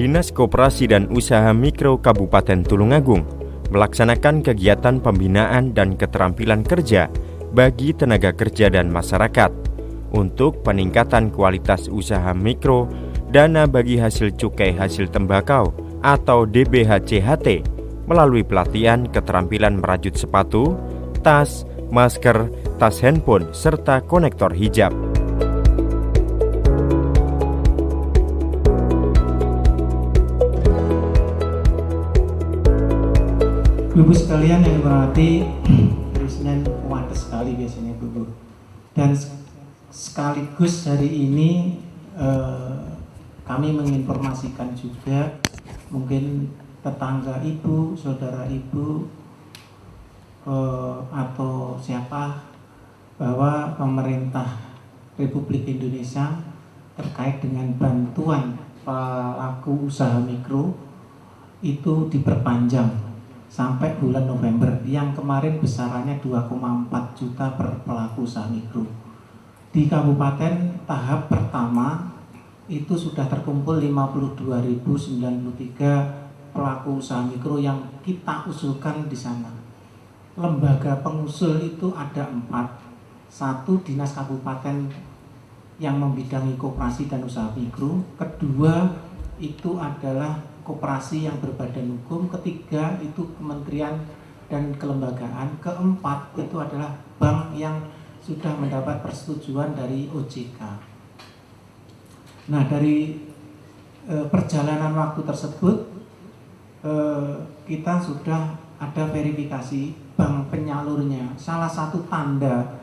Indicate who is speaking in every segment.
Speaker 1: Dinas Koperasi dan Usaha Mikro Kabupaten Tulungagung melaksanakan kegiatan pembinaan dan keterampilan kerja bagi tenaga kerja dan masyarakat untuk peningkatan kualitas usaha mikro, dana bagi hasil cukai hasil tembakau atau DBHCHT melalui pelatihan keterampilan merajut sepatu, tas, masker, tas handphone, serta konektor hijab.
Speaker 2: Ibu sekalian yang berarti hari Senin wadah sekali biasanya Bu. Dan sekaligus hari ini kami menginformasikan juga mungkin tetangga ibu, saudara ibu atau siapa bahwa pemerintah Republik Indonesia terkait dengan bantuan pelaku usaha mikro itu diperpanjang sampai bulan November, yang kemarin besarannya 2,4 juta per pelaku usaha mikro. Di kabupaten tahap pertama itu sudah terkumpul 52.093 pelaku usaha mikro yang kita usulkan di sana. Lembaga pengusul itu ada 4. 1 dinas kabupaten yang membidangi koperasi dan usaha mikro. Kedua itu adalah koperasi yang berbadan hukum. Ketiga itu kementerian dan kelembagaan. Keempat itu adalah bank yang sudah mendapat persetujuan dari OJK. Nah, dari perjalanan waktu tersebut kita sudah ada verifikasi bank penyalurnya. Salah satu tanda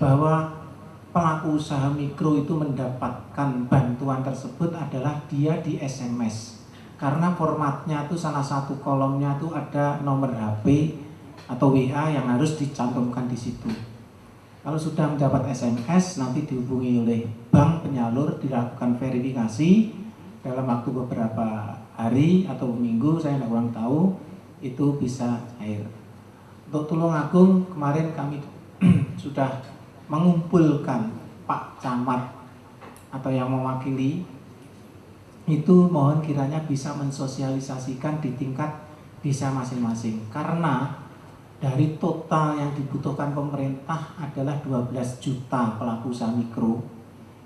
Speaker 2: bahwa pelaku usaha mikro itu mendapatkan bantuan tersebut adalah dia di SMS. Karena formatnya itu salah satu kolomnya itu ada nomor HP atau WA yang harus dicantumkan di situ. Kalau sudah mendapat SMS, nanti dihubungi oleh bank penyalur, dilakukan verifikasi dalam waktu beberapa hari atau minggu, saya tidak kurang tahu, itu bisa cair. Untuk Tulungagung kemarin kami sudah mengumpulkan Pak Camat atau yang mewakili, itu mohon kiranya bisa mensosialisasikan di tingkat desa masing-masing. Karena dari total yang dibutuhkan pemerintah adalah 12 juta pelaku usaha mikro,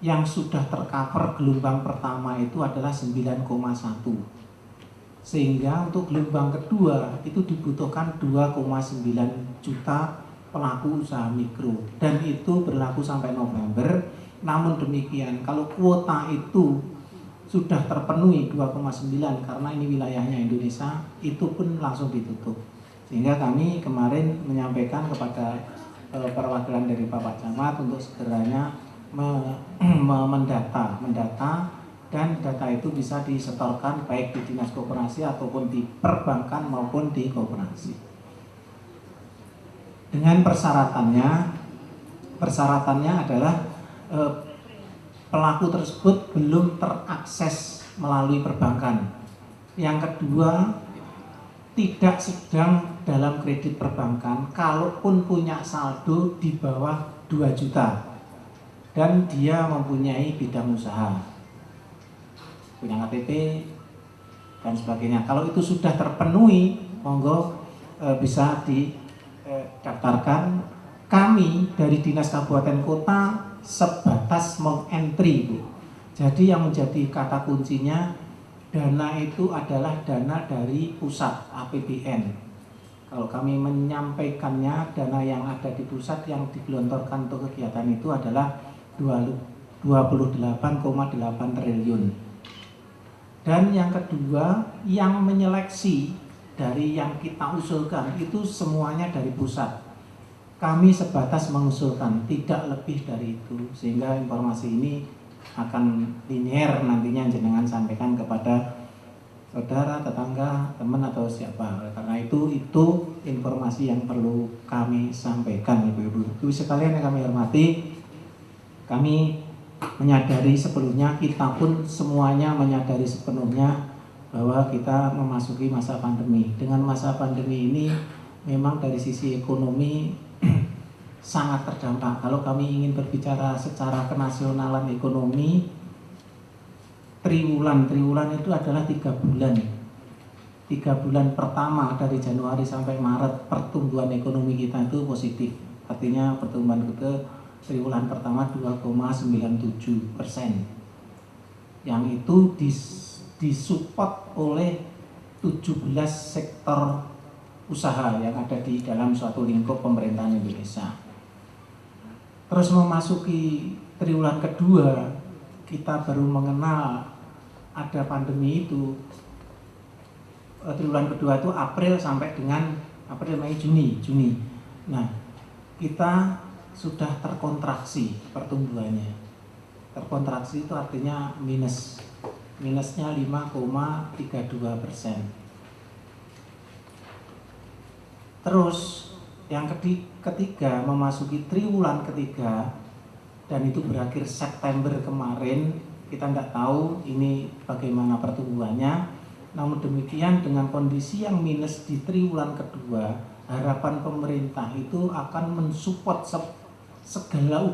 Speaker 2: yang sudah tercover gelombang pertama itu adalah 9,1. Sehingga untuk gelombang kedua itu dibutuhkan 2,9 juta pelaku usaha mikro, dan itu berlaku sampai November. Namun demikian, kalau kuota itu sudah terpenuhi 2,9 karena ini wilayahnya Indonesia, itu pun langsung ditutup. Sehingga kami kemarin menyampaikan kepada perwakilan dari Bapak Camat untuk segeranya mendata, dan data itu bisa disetorkan baik di dinas koperasi ataupun di perbankan maupun di koperasi. Dengan persyaratannya adalah pelaku tersebut belum terakses melalui perbankan. Yang kedua, tidak sedang dalam kredit perbankan, kalaupun punya saldo di bawah 2 juta dan dia mempunyai bidang usaha, punya KTP dan sebagainya. Kalau itu sudah terpenuhi, monggo bisa didaftarkan. Kami dari Dinas Kabupaten Kota sebatas mengentry, Bu. Jadi yang menjadi kata kuncinya, dana itu adalah dana dari pusat APBN. Kalau kami menyampaikannya, dana yang ada di pusat yang digelontorkan untuk kegiatan itu adalah 28,8 triliun. Dan yang kedua, yang menyeleksi dari yang kita usulkan itu semuanya dari pusat. Kami sebatas mengusulkan, tidak lebih dari itu, sehingga informasi ini akan linear nantinya jenengan sampaikan kepada saudara, tetangga, teman atau siapa. Karena itu informasi yang perlu kami sampaikan, Ibu-ibu. Ibu sekalian yang kami hormati, kami menyadari sepenuhnya, kita pun semuanya menyadari sepenuhnya bahwa kita memasuki masa pandemi. Dengan masa pandemi ini memang dari sisi ekonomi sangat terdampak. Kalau kami ingin berbicara secara kenasionalan ekonomi, triwulan itu adalah 3 bulan. 3 bulan pertama dari Januari sampai Maret pertumbuhan ekonomi kita itu positif. Artinya pertumbuhan kita triwulan pertama 2,97%. Yang itu disupport oleh 17 sektor usaha yang ada di dalam suatu lingkup pemerintahan Indonesia. Terus memasuki triwulan kedua, kita baru mengenal ada pandemi itu. Triwulan kedua itu April sampai dengan April, Mei, Juni. Nah, kita sudah terkontraksi pertumbuhannya. Terkontraksi itu artinya minusnya 5,32%. Terus yang ketiga memasuki triwulan ketiga dan itu berakhir September kemarin, kita tidak tahu ini bagaimana pertumbuhannya. Namun demikian dengan kondisi yang minus di triwulan kedua, harapan pemerintah itu akan mensupport segala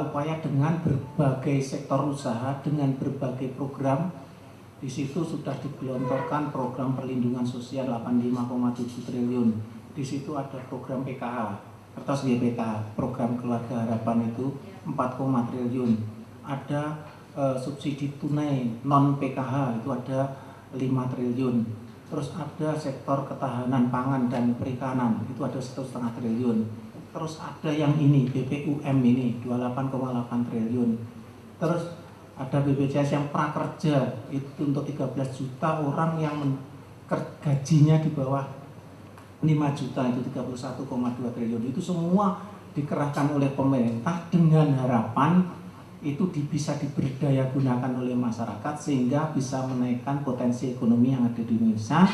Speaker 2: upaya dengan berbagai sektor usaha, dengan berbagai program. Di situ sudah digelontorkan program perlindungan sosial 85,7 triliun. Di situ ada program PKH, kertas PKH, program keluarga harapan itu 4, triliun. Ada subsidi tunai non PKH itu ada 5 triliun. Terus ada sektor ketahanan pangan dan perikanan itu ada 1,5 triliun. Terus ada yang ini BPUM ini 28,8 triliun. Terus ada BPJS yang prakerja itu untuk 13 juta orang yang gajinya di bawah 5 juta itu 31,2 triliun. Itu semua dikerahkan oleh pemerintah dengan harapan itu bisa diberdaya gunakan oleh masyarakat sehingga bisa menaikkan potensi ekonomi yang ada di Indonesia.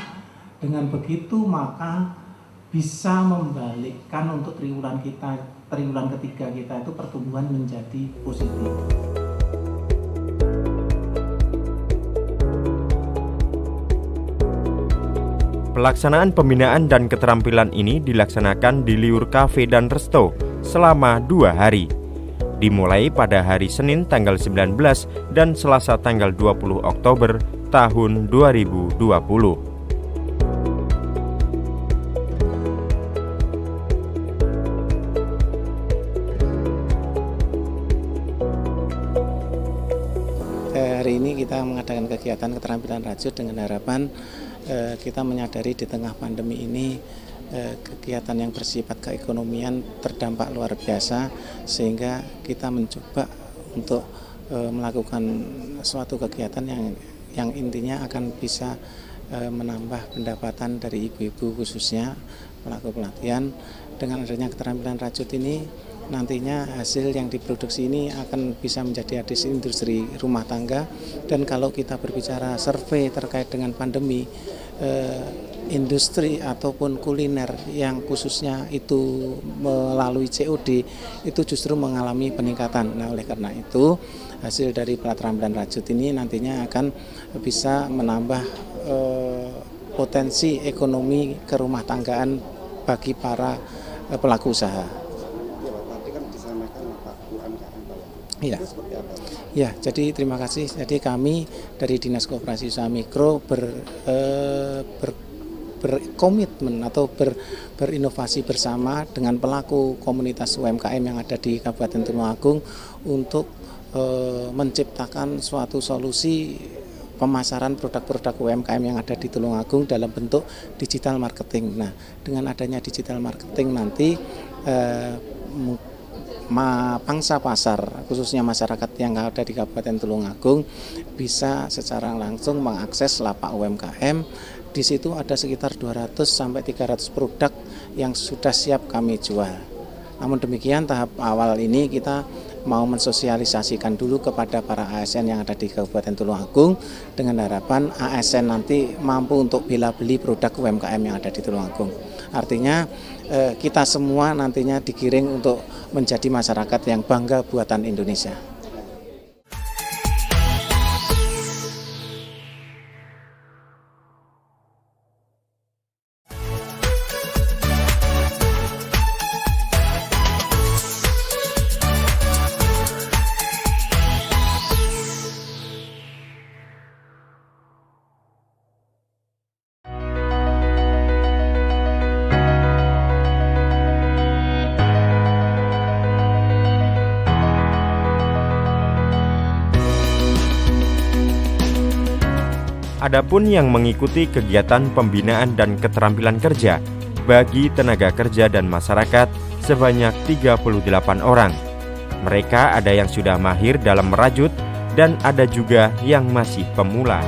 Speaker 2: Dengan begitu maka bisa membalikkan untuk triwulan ketiga kita itu pertumbuhan menjadi positif.
Speaker 1: Pelaksanaan pembinaan dan keterampilan ini dilaksanakan di Liur Cafe dan Resto selama 2 hari. Dimulai pada hari Senin tanggal 19 dan Selasa tanggal 20 Oktober tahun 2020.
Speaker 3: Hari ini kita mengadakan kegiatan keterampilan rajut dengan harapan kita menyadari di tengah pandemi ini kegiatan yang bersifat keekonomian terdampak luar biasa, sehingga kita mencoba untuk melakukan suatu kegiatan yang intinya akan bisa menambah pendapatan dari ibu-ibu khususnya pelaku pelatihan. Dengan adanya keterampilan rajut ini nantinya hasil yang diproduksi ini akan bisa menjadi industri rumah tangga. Dan kalau kita berbicara survei terkait dengan pandemi, industri ataupun kuliner yang khususnya itu melalui COD itu justru mengalami peningkatan. Nah, oleh karena itu hasil dari keterampilan rajut ini nantinya akan bisa menambah potensi ekonomi kerumah tanggaan bagi para pelaku usaha. Ya, jadi terima kasih. Jadi kami dari Dinas Koperasi Usaha Mikro berkomitmen atau berinovasi bersama dengan pelaku komunitas UMKM yang ada di Kabupaten Tulungagung untuk menciptakan suatu solusi pemasaran produk-produk UMKM yang ada di Tulungagung dalam bentuk digital marketing. Nah, dengan adanya digital marketing nanti pangsa pasar khususnya masyarakat yang ada di Kabupaten Tulungagung bisa secara langsung mengakses lapak UMKM. Di situ ada sekitar 200 sampai 300 produk yang sudah siap kami jual. Namun demikian tahap awal ini kita mau mensosialisasikan dulu kepada para ASN yang ada di Kabupaten Tulungagung dengan harapan ASN nanti mampu untuk beli produk UMKM yang ada di Tulungagung. Artinya kita semua nantinya digiring untuk menjadi masyarakat yang bangga buatan Indonesia.
Speaker 1: Adapun yang mengikuti kegiatan pembinaan dan keterampilan kerja bagi tenaga kerja dan masyarakat sebanyak 38 orang. Mereka ada yang sudah mahir dalam merajut dan ada juga yang masih pemula.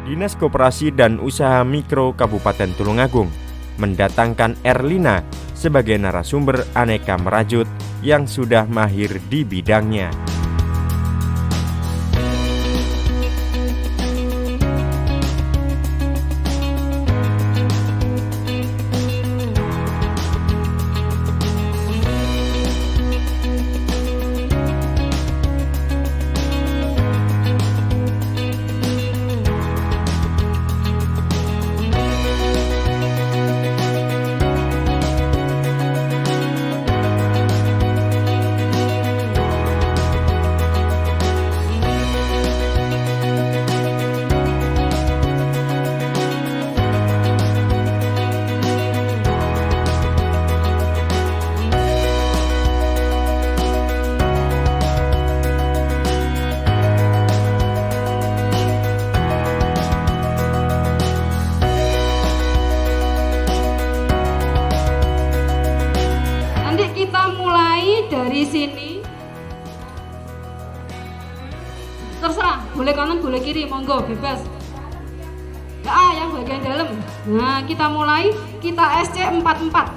Speaker 1: Dinas Koperasi dan Usaha Mikro Kabupaten Tulungagung mendatangkan Erlina sebagai narasumber aneka merajut yang sudah mahir di bidangnya.
Speaker 4: Dari sini terserah, boleh kanan boleh kiri, monggo bebas. Yang bagian dalam. Nah, kita mulai, kita SC 44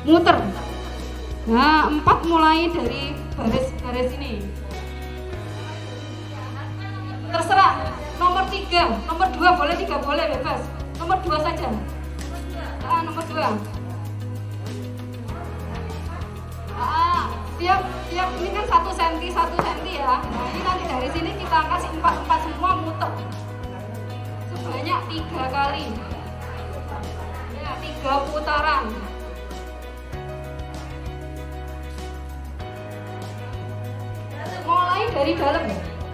Speaker 4: muter. Nah, 4 mulai dari baris ini. Terserah, nomor 3, nomor 2 boleh, 3 boleh, bebas. Nomor 2 saja. Nomor 2. Tiap ini kan 1 cm ya. Nah, ini nanti dari sini kita kasih 4 semua muter sebanyak 3 kali ya, 3 putaran. Mulai dari dalam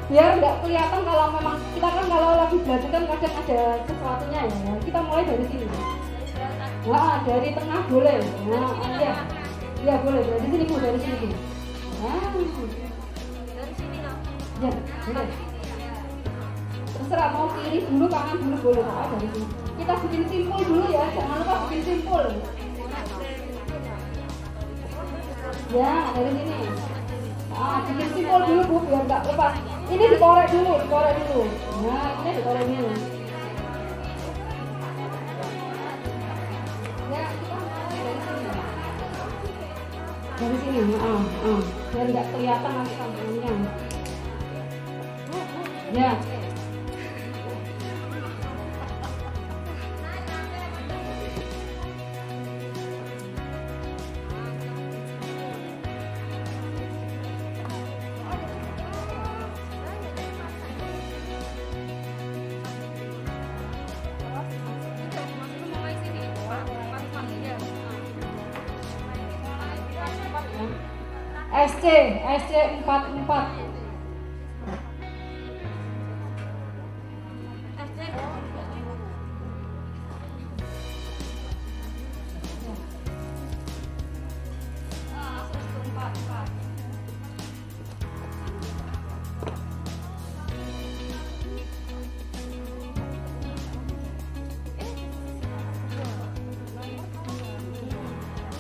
Speaker 4: biar nggak kelihatan. Kalau memang kita kan kalau lagi belajar kan kadang ada sesuatunya ya, kita mulai dari sini. Nah, dari tengah boleh. Nah, ya boleh, dari sini Bu, dari sini. Nah, dari sini loh. Ya, boleh. Terserah mau kiri dulu, kanan dulu boleh, dari sini. Kita bikin simpul dulu ya, jangan lupa bikin simpul. Ya, dari sini. Bikin simpul dulu Bu, biar nggak lepas. Ini dikorek dulu. Nah, ini dikorek dulu. Dari sini, biar nggak kelihatan nanti sampingnya. Ya. SC 44.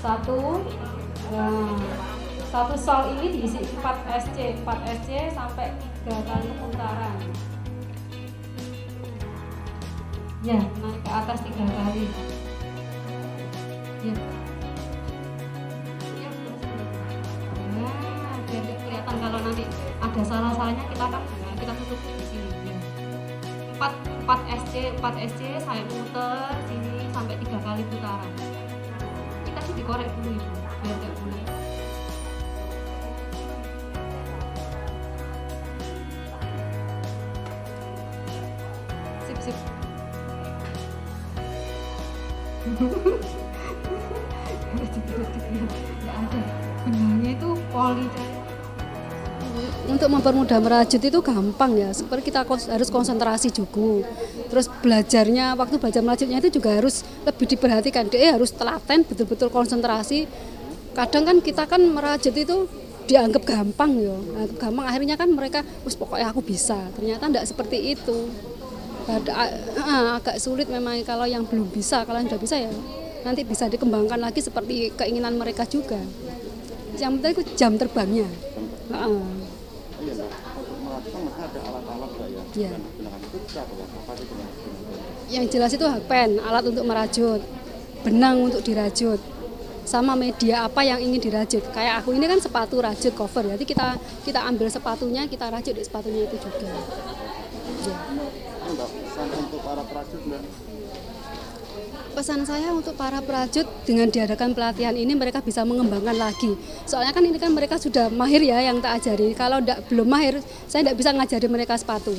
Speaker 4: satu. Nah, satu sol ini diisi 4 SC sampai 3 kali putaran. Ya, naik ke atas 3 kali. Ya. Ya, nah, biar kelihatan kalau nanti ada salah-salahnya kita tutup di sini. Ya. 4 SC saya muter sini sampai 3 kali putaran. Kita sih dikorek dulu Ibu, biar enggak bulat. Sip. Nggak ada benangnya itu poli.
Speaker 5: Untuk mempermudah merajut itu gampang ya, seperti kita harus konsentrasi juga. Terus waktu belajar merajutnya itu juga harus lebih diperhatikan. Dia harus telaten, betul-betul konsentrasi. Kadang kan kita kan merajut itu dianggap gampang ya, gampang akhirnya kan mereka, pokoknya aku bisa. Ternyata tidak seperti itu. Agak sulit memang kalau yang belum bisa, kalau yang sudah bisa ya nanti bisa dikembangkan lagi seperti keinginan mereka juga. Yang penting itu jam terbangnya.
Speaker 6: Iya, Mbak. Untuk melakukan maka ada alat-alat Mbak ya.
Speaker 5: Iya.
Speaker 6: Dan digunakan itu apa ya? Apa itu
Speaker 5: Yang jelas itu hakpen, alat untuk merajut, benang untuk dirajut, sama media apa yang ingin dirajut. Kayak aku ini kan sepatu rajut cover, jadi kita ambil sepatunya, kita rajut di sepatunya itu juga. Ya.
Speaker 6: Ini Mbak, pesan untuk para perajut Mbak.
Speaker 5: Pesan saya untuk para perajut, dengan diadakan pelatihan ini mereka bisa mengembangkan lagi. Soalnya kan ini kan mereka sudah mahir ya yang tak ajari. Kalau belum mahir, saya tidak bisa ngajari mereka sepatu.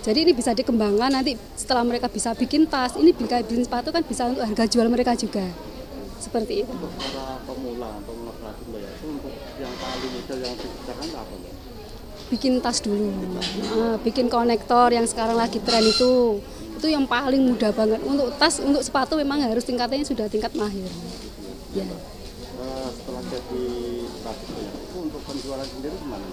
Speaker 5: Jadi ini bisa dikembangkan nanti setelah mereka bisa bikin tas, ini bikin sepatu kan bisa untuk harga jual mereka juga. Seperti itu.
Speaker 6: Untuk para pemula perajut Mbak ya, itu untuk yang paling mudah yang dibicarakan apa Mbak?
Speaker 5: Bikin tas dulu, bikin konektor yang sekarang lagi tren itu yang paling mudah banget. Untuk tas, untuk sepatu memang harus tingkatnya sudah tingkat mahir. Ya.
Speaker 6: Setelah jadi perajut ya, itu untuk penjualan sendiri gimana?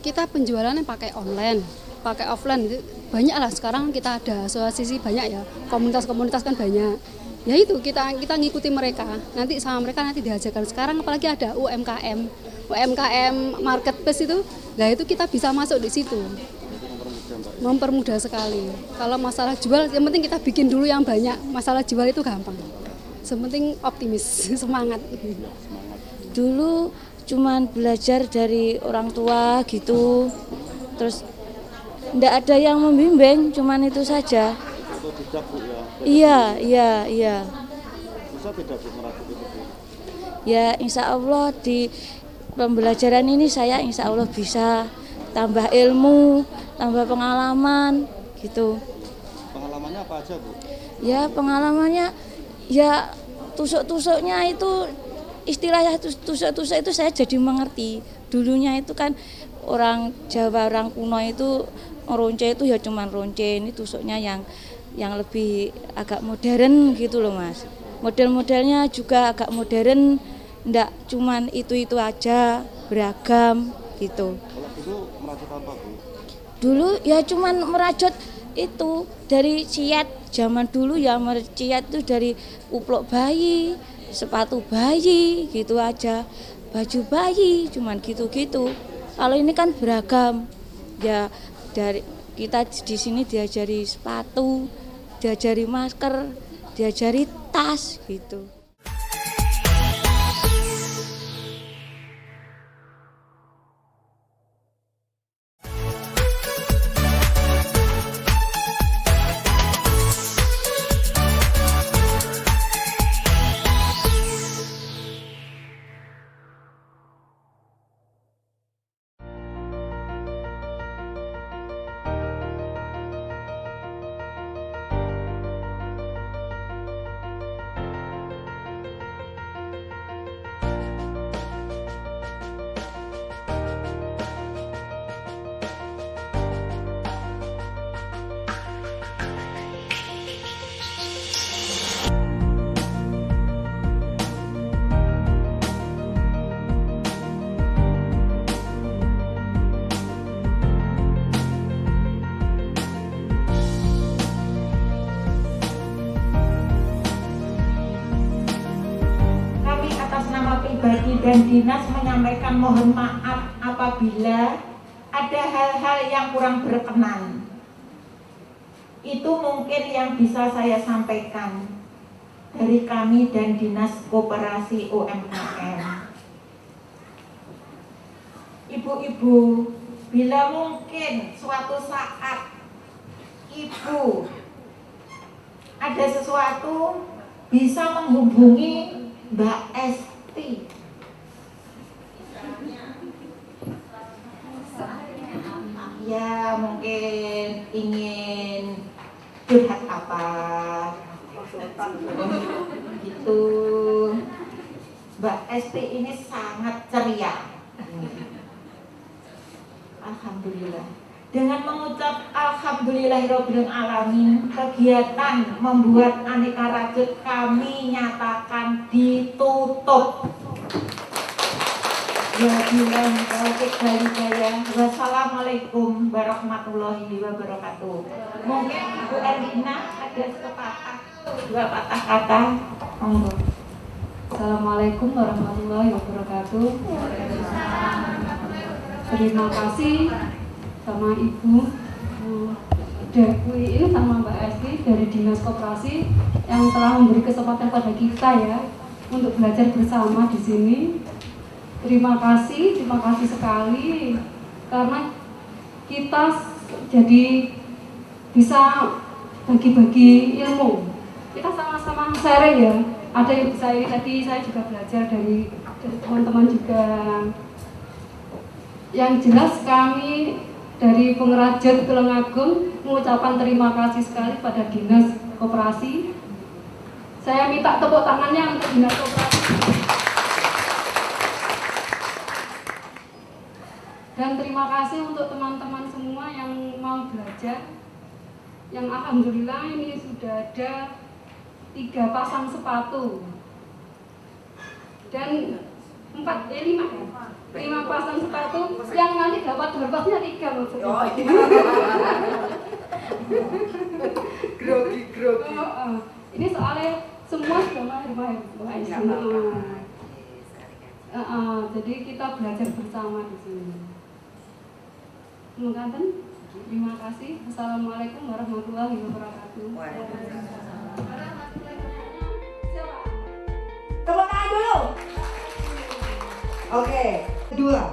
Speaker 5: Kita penjualannya pakai online, pakai offline itu banyak lah. Sekarang kita ada asosiasi banyak ya, komunitas-komunitas kan banyak. Ya itu kita ngikuti mereka, nanti sama mereka nanti diajarkan. Sekarang apalagi ada UMKM marketplace itu, nah itu kita bisa masuk di situ. Mempermudah sekali. Kalau masalah jual, yang penting kita bikin dulu yang banyak. Masalah jual itu gampang. Yang penting optimis, semangat.
Speaker 7: Dulu cuman belajar dari orang tua gitu, terus enggak ada yang membimbing, cuman itu saja.
Speaker 6: Otodidak Bu ya?
Speaker 7: Iya.
Speaker 6: Bisa tidak Bu merajut itu Bu?
Speaker 7: Ya insya Allah di pembelajaran ini saya insya Allah bisa tambah ilmu, tambah pengalaman gitu.
Speaker 6: Pengalamannya apa aja Bu?
Speaker 7: Ya pengalamannya ya tusuk-tusuknya itu, istilahnya tusuk-tusuk itu saya jadi mengerti. Dulunya itu kan orang Jawa, orang kuno itu ronce itu ya cuman ronce, ini tusuknya yang lebih agak modern gitu loh Mas. Model-modelnya juga agak modern, enggak cuman itu aja, beragam gitu.
Speaker 6: Kalau dulu merajut apa Bu?
Speaker 7: Dulu ya cuman merajut itu dari ciat, zaman dulu ya ciat itu dari uplok bayi, sepatu bayi gitu aja, baju bayi cuman gitu-gitu. Kalau ini kan beragam ya, dari kita di sini diajari sepatu, diajari masker, diajari tas gitu.
Speaker 8: dan dinas menyampaikan mohon maaf apabila ada hal-hal yang kurang berkenan. Itu mungkin yang bisa saya sampaikan dari kami dan Dinas Koperasi UMKM. Ibu-ibu, bila mungkin suatu saat ibu ada sesuatu, bisa menghubungi Mbak Esti. Ya, mungkin ingin curhat apa gitu. Mbak Esti ini sangat ceria. Alhamdulillah. Dengan mengucap alhamdulillahirabbil alamin, kegiatan membuat aneka rajut kami nyatakan ditutup. Wassalamualaikum warahmatullahi wabarakatuh. Mungkin Bu Erlina ada dua patah kata. Monggo.
Speaker 4: Assalamualaikum warahmatullahi wabarakatuh. Terima kasih sama Ibu Dewi ini sama Mbak Esti dari Dinas Koperasi yang telah memberi kesempatan pada kita ya untuk belajar bersama di sini. Terima kasih sekali karena kita jadi bisa bagi-bagi ilmu. Kita sama-sama sharing ya. Ada yang tadi saya juga belajar dari teman-teman juga. Yang jelas kami dari pengrajin Tulungagung mengucapkan terima kasih sekali pada Dinas Koperasi. Saya minta tepuk tangannya untuk Dinas Koperasi. Dan terima kasih untuk teman-teman semua yang mau belajar. Yang alhamdulillah ini sudah ada 3 pasang sepatu. Dan 5 pasang sepatu yang nanti dapat berbahnya 3 maksudnya. Grogi. Ini soalnya semua sudah mahir. Jadi kita belajar bersama di sini. Terima kasih. Assalamualaikum warahmatullahi wabarakatuh.
Speaker 9: Tepuk tangan dulu. Oke, kedua,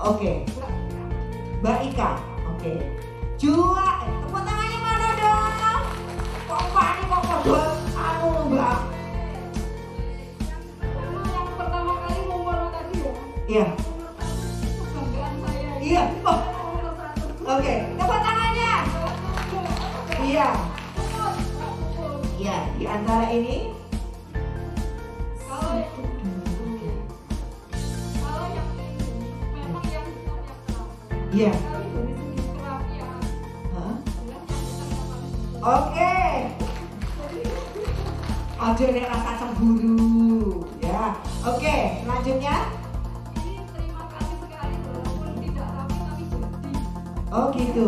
Speaker 9: oke. Mbak Ika, oke. Tepuk tangannya mana dong? Kok kodok Mbak?
Speaker 4: Yang pertama kali ngomong tadi ya.
Speaker 9: Iya.
Speaker 4: Kebanggaan saya.
Speaker 9: Iya. Oke, tepuk tangannya. Iya. Ya, di antara ini
Speaker 4: Kalau yang memang yang
Speaker 9: iya.
Speaker 4: kami dari segi kerapian.
Speaker 9: Oke. Aja nek rasa cemburu, ya. Oke, selanjutnya.
Speaker 4: Ini terima kasih sekali walaupun tidak rapi tapi jadi.
Speaker 9: Oh gitu.